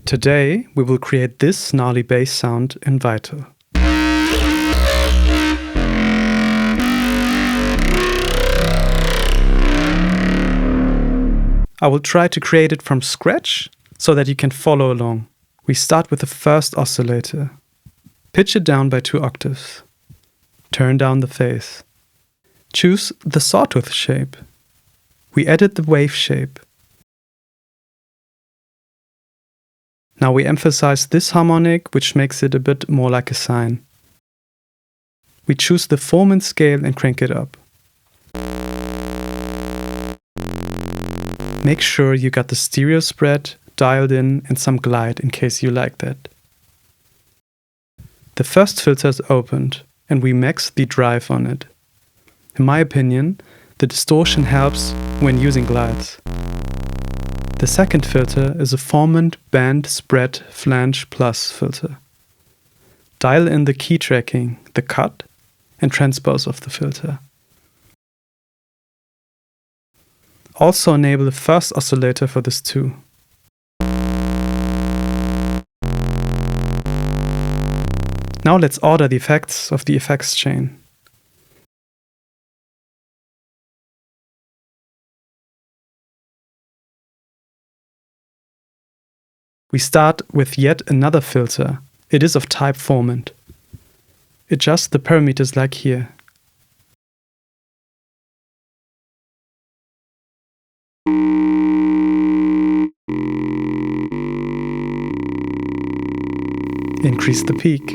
Today, we will create this gnarly bass sound in Vital. I will try to create it from scratch so that you can follow along. We start with the first oscillator. Pitch it down by 2 octaves. Turn down the phase. Choose the sawtooth shape. We edit the wave shape. Now we emphasize this harmonic, which makes it a bit more like a sine. We choose the Foreman scale and crank it up. Make sure you got the stereo spread dialed in and some glide in case you like that. The first filter is opened and we max the drive on it. In my opinion, the distortion helps when using glides. The second filter is a Foreman band spread flange plus filter. Dial in the key tracking, the cut, and transpose of the filter. Also enable the first oscillator for this too. Now let's order the effects of the effects chain. We start with yet another filter. It is of type Foreman. Adjust the parameters like here. Increase the peak.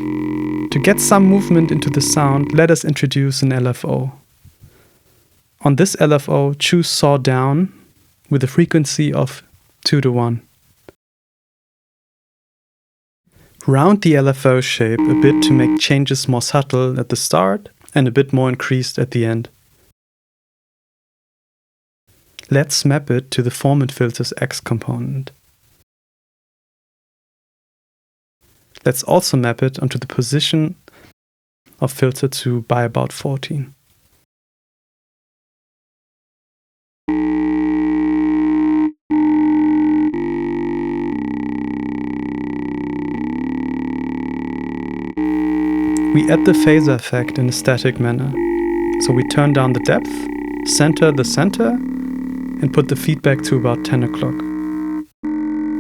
To get some movement into the sound, let us introduce an LFO. On this LFO, choose saw down with a frequency of 2:1. Round the LFO shape a bit to make changes more subtle at the start and a bit more increased at the end. Let's map it to the Foreman filter's X component. Let's also map it onto the position of filter 2 by about 14. We add the phaser effect in a static manner. So we turn down the depth, center the center, and put the feedback to about 10 o'clock.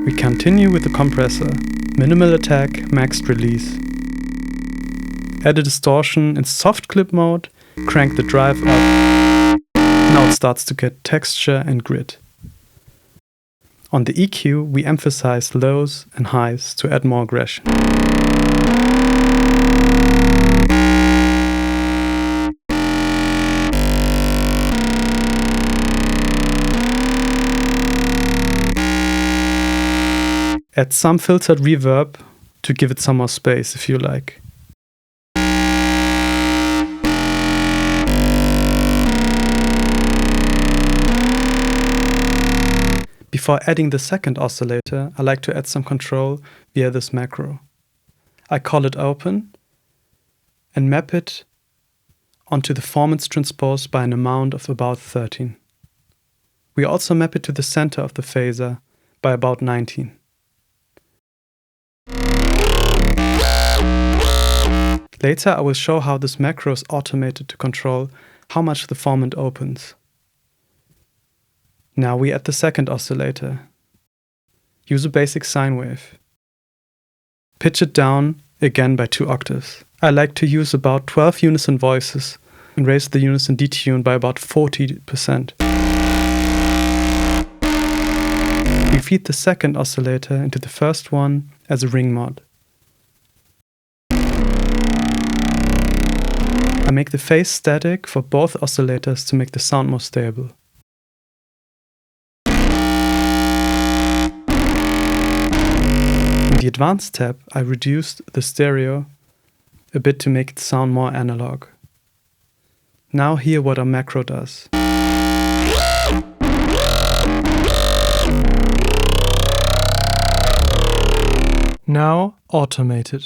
We continue with the compressor, minimal attack, maxed release. Add a distortion in soft clip mode, crank the drive up. Now it starts to get texture and grit. On the EQ, we emphasize lows and highs to add more aggression. Add some filtered reverb to give it some more space if you like. Before adding the second oscillator, I like to add some control via this macro. I call it open and map it onto the Foreman's transpose by an amount of about 13. We also map it to the center of the phaser by about 19. Later I will show how this macro is automated to control how much the Foreman opens. Now we add the second oscillator. Use a basic sine wave. Pitch it down again by 2 octaves. I like to use about 12 unison voices and raise the unison detune by about 40%. We feed the second oscillator into the first one as a ring mod. I make the phase static for both oscillators to make the sound more stable. In the Advanced tab, I reduced the stereo a bit to make it sound more analog. Now hear what our macro does. Now automated.